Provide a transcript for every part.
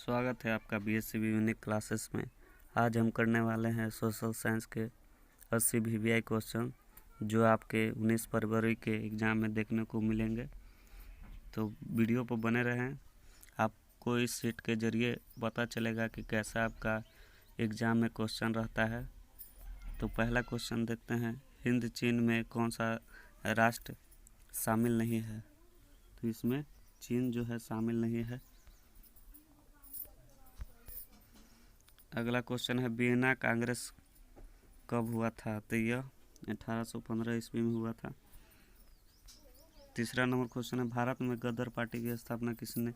स्वागत है आपका BSc यूनिक क्लासेस में। आज हम करने वाले हैं सोशल साइंस के 80 VVI क्वेश्चन जो आपके 19 फरवरी के एग्ज़ाम में देखने को मिलेंगे। तो वीडियो पर बने रहें, आपको इस सीट के ज़रिए पता चलेगा कि कैसा आपका एग्ज़ाम में क्वेश्चन रहता है। तो पहला क्वेश्चन देखते हैं, हिंद चीन में कौन सा राष्ट्र शामिल नहीं है? तो इसमें चीन जो है शामिल नहीं है। अगला क्वेश्चन है, वियना कांग्रेस कब हुआ था? तो यह 1815 ईस्वी में हुआ था। तीसरा नंबर क्वेश्चन है, भारत में गदर पार्टी की स्थापना किसने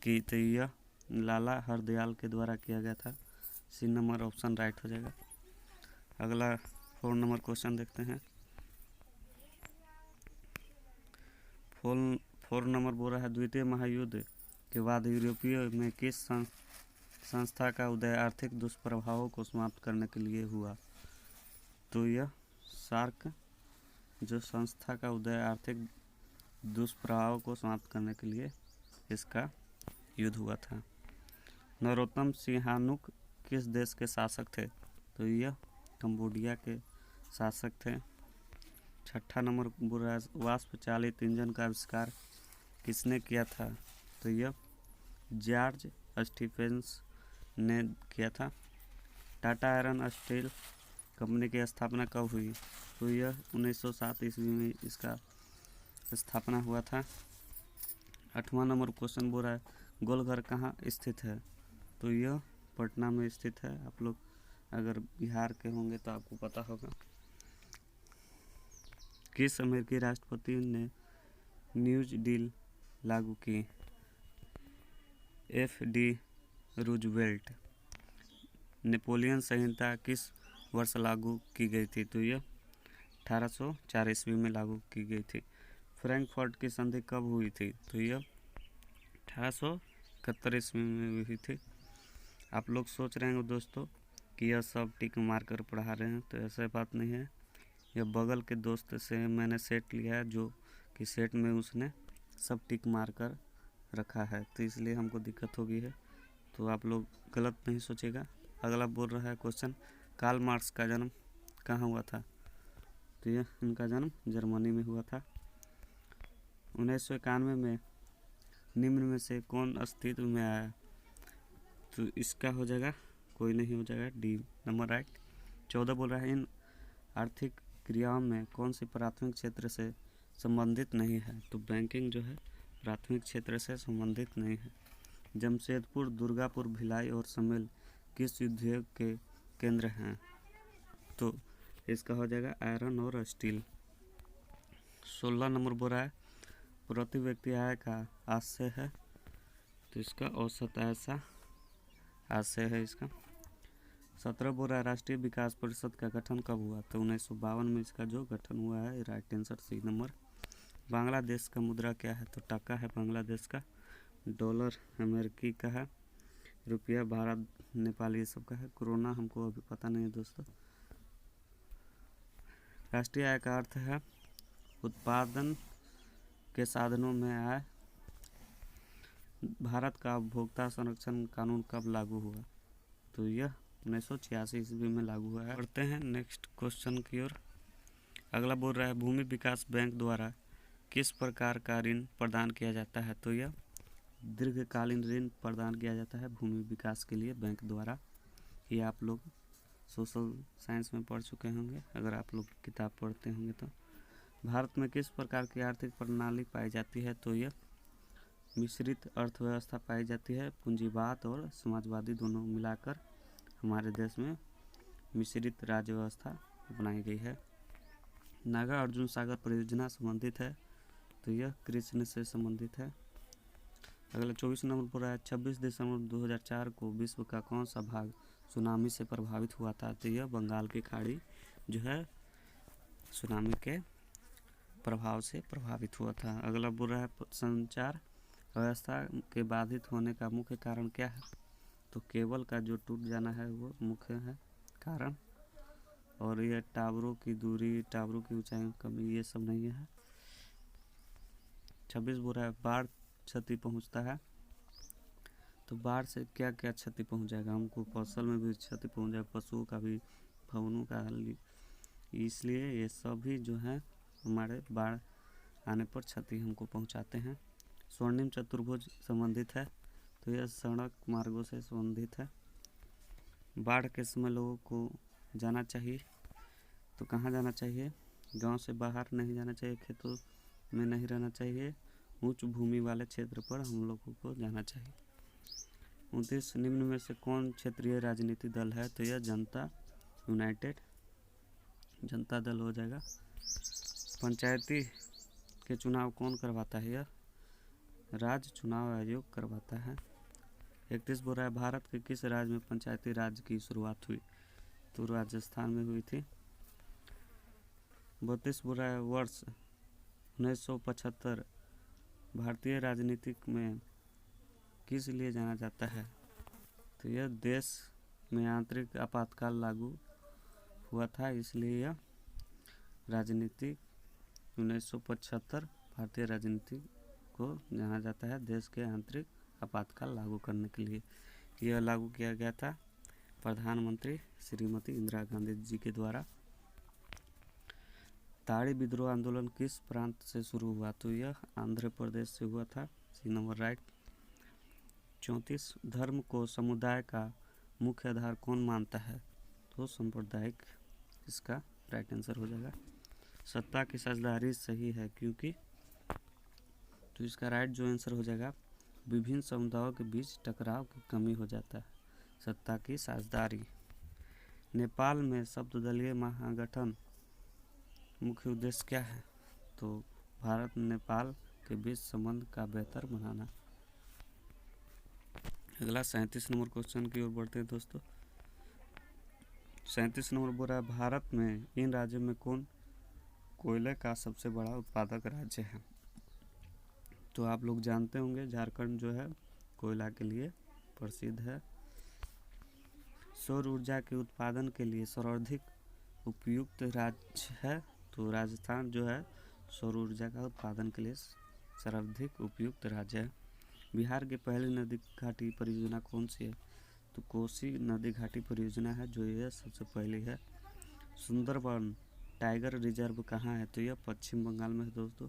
की? तो यह लाला हरदयाल के द्वारा किया गया था। सी नंबर ऑप्शन राइट हो जाएगा। अगला 4 नंबर क्वेश्चन देखते हैं। 4 नंबर बोल रहा है, द्वितीय महायुद्ध के बाद यूरोपीय में किस संस्था का उदय आर्थिक दुष्प्रभावों को समाप्त करने के लिए हुआ? तो यह सार्क जो संस्था का उदय आर्थिक दुष्प्रभावों को समाप्त करने के लिए इसका युद्ध हुआ था। नरोत्तम सिंहानुक किस देश के शासक थे? तो यह कंबोडिया के शासक थे। छठा नंबर बुरा, वाष्प चालित इंजन का आविष्कार किसने किया था? तो यह जॉर्ज स्टीफेंस ने किया था। टाटा आयरन स्टील कंपनी की स्थापना कब हुई? तो यह 1907 ईस्वी में इसका स्थापना हुआ था। 8वां नंबर क्वेश्चन बोल रहा है, गोलघर कहाँ स्थित है? तो यह पटना में स्थित है। आप लोग अगर बिहार के होंगे तो आपको पता होगा। किस अमेरिकी राष्ट्रपति ने न्यूज डील लागू की? FD Roosevelt. नेपोलियन संहिता किस वर्ष लागू की गई थी? तो यह 1804 ईस्वी में लागू की गई थी। फ्रैंकफर्ट की संधि कब हुई थी? तो यह 1871 ईस्वी में हुई थी। आप लोग सोच रहे हैं दोस्तों कि यह सब टिक मार कर पढ़ा रहे हैं, तो ऐसा बात नहीं है। यह बगल के दोस्त से मैंने सेट लिया है जो कि सेट में उसने सब टिक मार कर रखा है, तो इसलिए हमको दिक्कत हो गई है। तो आप लोग गलत नहीं सोचेगा। अगला बोल रहा है क्वेश्चन, कार्ल मार्क्स का जन्म कहाँ हुआ था? तो यह इनका जन्म जर्मनी में हुआ था। 1991 में निम्न में से कौन अस्तित्व में आया? तो इसका हो जाएगा, कोई नहीं हो जाएगा, डी नंबर राइट। 14 बोल रहा है, इन आर्थिक क्रियाओं में कौन सी प्राथमिक क्षेत्र से संबंधित नहीं है? तो बैंकिंग जो है प्राथमिक क्षेत्र से संबंधित नहीं है। जमशेदपुर, दुर्गापुर, भिलाई और समेल किस उद्योग के केंद्र हैं? तो इसका हो जाएगा आयरन और स्टील। 16 नंबर बोल रहा है, प्रति व्यक्ति आय का आशय है? तो इसका औसत ऐसा आशय है इसका। 17 बोल रहा है, राष्ट्रीय विकास परिषद का गठन कब हुआ? तो 1952 में इसका जो गठन हुआ है, right answer C number. Bangladesh का मुद्रा क्या है? तो टका है बांग्लादेश का। डॉलर अमेरिकी का है। रुपया भारत नेपाली ये सब का है। कोरोना हमको अभी पता नहीं है दोस्तों। राष्ट्रीय आय का अर्थ है उत्पादन के साधनों में आय। भारत का उपभोक्ता संरक्षण कानून कब लागू हुआ? तो यह 1986 ईस्वी में लागू हुआ है। बढ़ते हैं नेक्स्ट क्वेश्चन की ओर। अगला बोल रहा है, भूमि विकास बैंक द्वारा किस प्रकार का ऋण प्रदान किया जाता है? तो यह दीर्घकालीन ऋण प्रदान किया जाता है भूमि विकास के लिए बैंक द्वारा। ये आप लोग सोशल साइंस में पढ़ चुके होंगे अगर आप लोग किताब पढ़ते होंगे तो। भारत में किस प्रकार की आर्थिक प्रणाली पाई जाती है? तो यह मिश्रित अर्थव्यवस्था पाई जाती है। पूंजीवाद और समाजवादी दोनों मिलाकर हमारे देश में मिश्रित राज्य व्यवस्था अपनाई गई है। नागा अर्जुन सागर परियोजना संबंधित है? तो यह कृष्ण से संबंधित है। अगला 24 नंबर पर है, 26 दिसंबर 2004 को विश्व का कौन सा भाग सुनामी से प्रभावित हुआ था? तो यह बंगाल की खाड़ी जो है सुनामी के प्रभाव से प्रभावित हुआ था। अगला बोल रहा है, संचार व्यवस्था के बाधित होने का मुख्य कारण क्या है? तो केबल का जो टूट जाना है वो मुख्य है कारण। और यह टावरों की दूरी, टावरों की ऊंचाई कमी, ये सब नहीं है। 26 बोल रहा है, बाढ़ क्षति पहुंचता है? तो बाढ़ से क्या क्या क्षति पहुंच जाएगा हमको, फसल में भी क्षति पहुंच जाएगा, पशुओं का भी, भवनों का, इसलिए ये सभी जो है हमारे बाढ़ आने पर क्षति हमको पहुंचाते हैं। स्वर्णिम चतुर्भुज संबंधित है, तो यह सड़क मार्गों से संबंधित है। बाढ़ के समय लोगों को जाना चाहिए, तो कहाँ जाना चाहिए? गांव से बाहर नहीं जाना चाहिए, खेतों में नहीं रहना चाहिए, उच्च भूमि वाले क्षेत्र पर हम लोगों को जाना चाहिए। 29 निम्न में से कौन क्षेत्रीय राजनीति दल है? तो यह जनता यूनाइटेड जनता दल हो जाएगा। पंचायती के चुनाव कौन करवाता है? यह राज्य चुनाव आयोग करवाता है। 31 बोल रहा है भारत के किस राज्य में पंचायती राज की शुरुआत हुई? तो राजस्थान में हुई थी। 32 बोल रहा है वर्ष 1975 भारतीय राजनीति में किस लिए जाना जाता है? तो यह देश में आंतरिक आपातकाल लागू हुआ था, इसलिए यह राजनीति 1975 भारतीय राजनीति को जाना जाता है देश के आंतरिक आपातकाल लागू करने के लिए। यह लागू किया गया था प्रधानमंत्री श्रीमती इंदिरा गांधी जी के द्वारा। ताड़ी विद्रोह आंदोलन किस प्रांत से शुरू हुआ? तो यह आंध्र प्रदेश से हुआ था। सी नंबर राइट। 34 धर्म को समुदाय का मुख्य आधार कौन मानता है? तो सांप्रदायिक, इसका राइट आंसर हो जाएगा। सत्ता की साझेदारी सही है क्योंकि, तो इसका राइट जो आंसर हो जाएगा, विभिन्न समुदायों के बीच टकराव की कमी हो जाता है। सत्ता की साझेदारी। नेपाल में शब्ददलीय महागठन मुख्य उद्देश्य क्या है? तो भारत नेपाल के बीच संबंध का बेहतर बनाना। अगला 37 नंबर क्वेश्चन की ओर बढ़ते हैं दोस्तों। 37 नंबर बोल रहा है भारत में इन राज्यों में कौन कोयले का सबसे बड़ा उत्पादक राज्य है? तो आप लोग जानते होंगे झारखंड जो है कोयला के लिए प्रसिद्ध है। सौर ऊर्जा के उत्पादन के लिए सर्वाधिक उपयुक्त राज्य है? तो राजस्थान जो है सौर ऊर्जा का उत्पादन के लिए सर्वाधिक उपयुक्त राज्य है। बिहार की पहली नदी घाटी परियोजना कौन सी है? तो कोसी नदी घाटी परियोजना है जो यह सबसे पहली है। सुंदरबन टाइगर रिजर्व कहाँ है? तो यह पश्चिम बंगाल में है दोस्तों।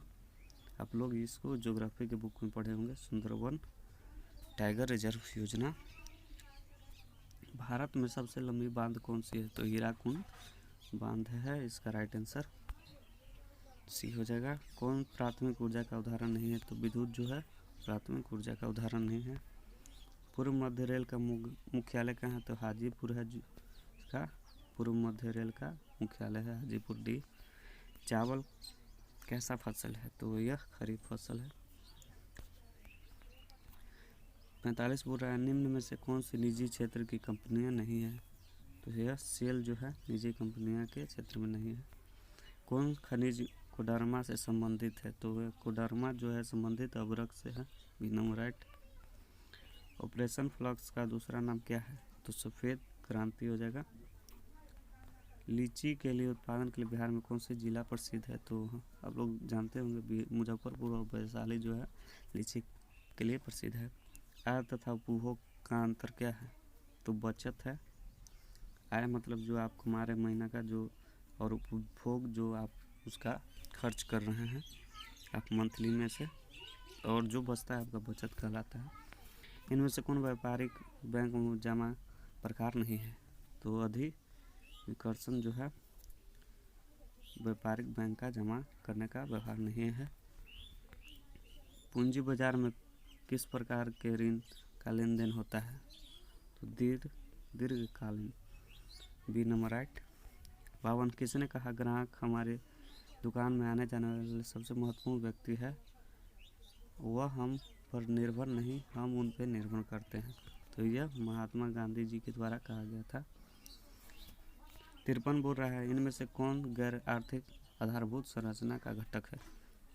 आप लोग इसको ज्योग्राफी के बुक में पढ़े होंगे, सुंदरबन टाइगर रिजर्व योजना। भारत में सबसे लंबी बांध कौन सी है? तो हीराकुंड बांध है, इसका राइट आंसर सी हो जाएगा। कौन प्राथमिक ऊर्जा का उदाहरण नहीं है? तो विद्युत जो है प्राथमिक ऊर्जा का उदाहरण नहीं है। पूर्व मध्य रेल का मुख्यालय कहाँ है? तो हाजीपुर है, इसका पूर्व मध्य रेल का मुख्यालय है हाजीपुर डी। चावल कैसा फसल है? तो यह खरीफ फसल है। 45 बोल रहा है निम्न में से कौन सी निजी क्षेत्र की कंपनियां नहीं है? तो यह सेल जो है निजी कंपनियां के क्षेत्र में नहीं है। कौन खनिज कोडरमा से संबंधित है? तो वह कोडरमा जो है संबंधित अभ्रक से है। B number right. Operation flux का दूसरा नाम क्या है? तो सफ़ेद क्रांति हो जाएगा। लीची के लिए उत्पादन के लिए बिहार में कौन सी जिला प्रसिद्ध है? तो आप लोग जानते होंगे मुजफ्फरपुर और वैशाली जो है लीची के लिए प्रसिद्ध है। आय तथा उपभोग का अंतर क्या है? तो बचत है। आय मतलब जो आप हमारे महीना का जो, और उपभोग जो आप उसका खर्च कर रहे हैं आप मंथली में से, और जो बचता है आपका बचत कहलाता है। इनमें से कौन व्यापारिक बैंक में जमा प्रकार नहीं है? तो अधिविकर्षण जो है व्यापारिक बैंक का जमा करने का व्यवहार नहीं है। पूंजी बाजार में किस प्रकार के ऋण का लेन देन होता है? तो दीर्घकालीन, बी नंबर राइट। 52 किसने कहा ग्राहक हमारे दुकान में आने जाने वाले सबसे महत्वपूर्ण व्यक्ति है, वह हम पर निर्भर नहीं हम उन पर निर्भर करते हैं? तो यह महात्मा गांधी जी के द्वारा कहा गया था। 53 बोल रहा है इनमें से कौन गैर आर्थिक आधारभूत संरचना का घटक है?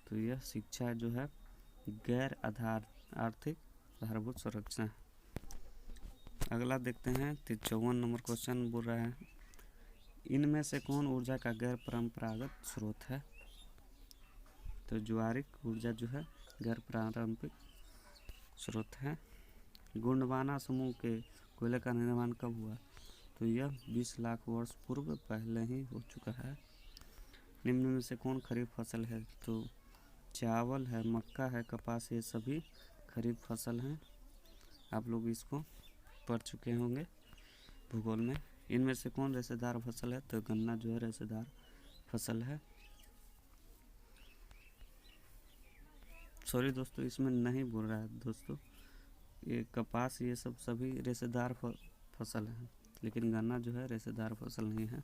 तो यह शिक्षा जो है गैर आर्थिक आधारभूत संरचना है। अगला देखते हैं 54 नंबर क्वेश्चन बोल रहा है इनमें से कौन ऊर्जा का गैर परंपरागत स्रोत है? तो ज्वारिक ऊर्जा जो है गैर पारंपरिक स्रोत है। गोंडवाना समूह के कोयले का निर्माण कब हुआ? तो यह 20 लाख वर्ष पूर्व पहले ही हो चुका है। निम्न में से कौन खरीफ फसल है? तो चावल है, मक्का है, कपास, ये सभी खरीफ फसल हैं। आप लोग इसको पढ़ चुके होंगे भूगोल में। इनमें से कौन रेशेदार फसल है? तो गन्ना जो है रेशेदार फसल है। सॉरी दोस्तों, इसमें नहीं बोल रहा है दोस्तों, ये कपास ये सब सभी रेशेदार फसल है, लेकिन गन्ना जो है रेशेदार फसल नहीं है।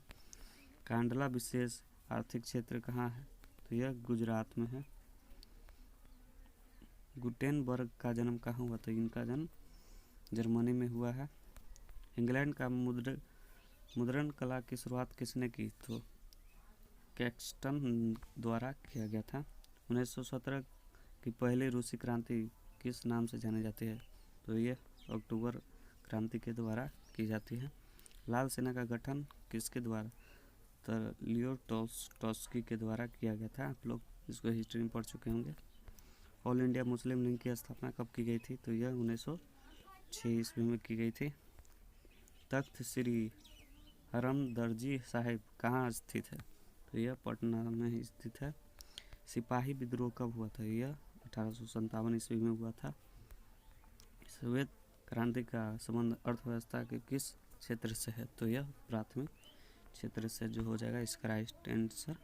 कांडला विशेष आर्थिक क्षेत्र कहाँ है? तो यह गुजरात में है। गुटेनबर्ग का जन्म कहाँ हुआ? तो इनका जन्म जर्मनी में हुआ है। इंग्लैंड का मुद्रण कला की शुरुआत किसने की? तो कैक्सटन द्वारा किया गया था। 1917 की पहली रूसी क्रांति किस नाम से जानी जाती है? तो ये अक्टूबर क्रांति के द्वारा की जाती है। लाल सेना का गठन किसके द्वारा? तो लियो टॉल्स्टॉय के द्वारा किया गया था। आप लोग इसको हिस्ट्री में पढ़ चुके होंगे। ऑल इंडिया मुस्लिम लीग की स्थापना कब की गई थी? तो यह 1906 ईस्वी में की गई थी। तख्त श्री हरमदर्जी साहिब कहाँ स्थित है? तो यह पटना में ही स्थित है। सिपाही विद्रोह कब हुआ था? यह 1857 ईस्वी में हुआ था। श्वेत क्रांति का संबंध अर्थव्यवस्था के किस क्षेत्र से है? तो यह प्राथमिक क्षेत्र से जो हो जाएगा इसका राइट आंसर।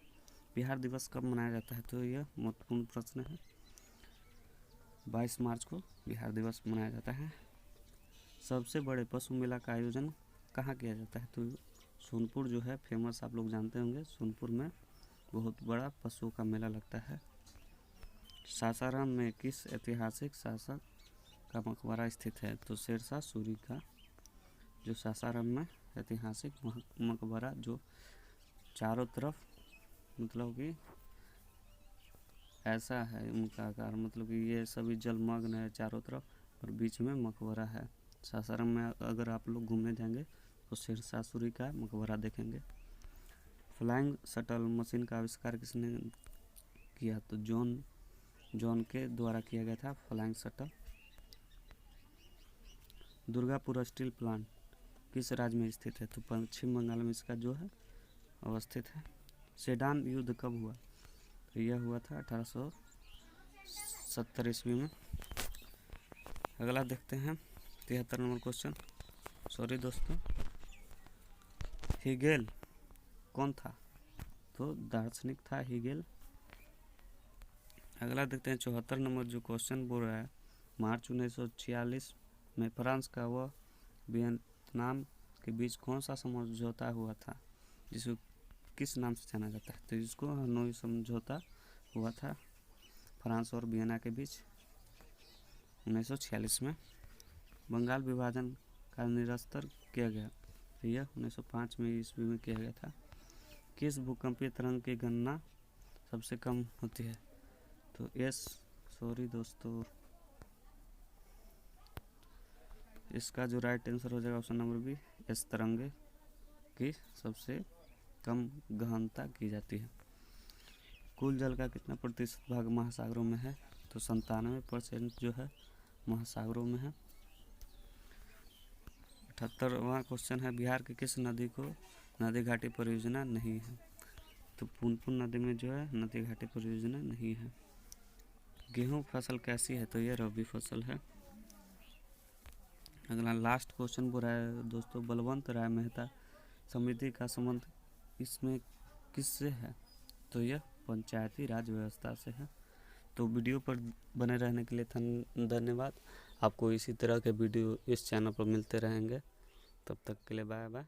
बिहार दिवस कब मनाया जाता है? तो यह महत्वपूर्ण प्रश्न है। 22 मार्च को बिहार दिवस मनाया जाता है। सबसे बड़े पशु मेला का आयोजन कहाँ किया जाता है? तो सोनपुर जो है फेमस, आप लोग जानते होंगे, सोनपुर में बहुत बड़ा पशुओं का मेला लगता है। सासाराम में किस ऐतिहासिक शासक का मकबरा स्थित है? तो शेरशाह सूरी का जो सासाराम में ऐतिहासिक मकबरा जो चारों तरफ मतलब कि ऐसा है उनका आकार, मतलब कि ये सभी जलमग्न है चारों तरफ और बीच में मकबरा है। सासाराम में अगर आप लोग घूमने जाएंगे तो शेरशाह सूरी का मकबरा देखेंगे। फ्लाइंग शटल मशीन का आविष्कार किसने किया? तो जॉन के द्वारा किया गया था flying shuttle. Durgapur steel plant किस राज्य में स्थित है? तो पश्चिम बंगाल में इसका जो है अवस्थित है। सेडान युद्ध कब हुआ? तो यह हुआ था 1870 ईस्वी में। अगला देखते हैं 73 नंबर क्वेश्चन। सॉरी दोस्तों, हीगेल कौन था? तो दार्शनिक था हीगेल। अगला देखते हैं 74 नंबर जो क्वेश्चन बोल रहा है, मार्च 1946 में फ्रांस का व वियतनाम के बीच कौन सा समझौता हुआ था, जिसको किस नाम से जाना जाता है? तो इसको हनोई समझौता हुआ था फ्रांस और वियना के बीच 1946 में। बंगाल विभाजन का निरस्तर किया गया, तो यह 1905 में ईस्वी में किया गया था। किस भूकंपीय तरंग की गणना सबसे कम होती है? तो सॉरी दोस्तों, इसका जो राइट आंसर हो जाएगा ऑप्शन नंबर बी, एस तरंगे की सबसे कम गहनता की जाती है। कुल जल का कितना प्रतिशत भाग महासागरों में है? तो 97% जो है महासागरों में है। 78वां क्वेश्चन है, बिहार की किस नदी को नदी घाटी परियोजना नहीं है? तो पुनपुन नदी में जो है नदी घाटी परियोजना नहीं है। गेहूँ फसल कैसी है? तो यह रबी फसल है। अगला लास्ट क्वेश्चन बोल रहा है दोस्तों, बलवंत राय मेहता समिति का संबंध इसमें किससे है? तो यह पंचायती राज व्यवस्था से है। तो वीडियो पर बने रहने के लिए धन्यवाद। आपको इसी तरह के वीडियो इस चैनल पर मिलते रहेंगे। तब तक के लिए बाय बाय।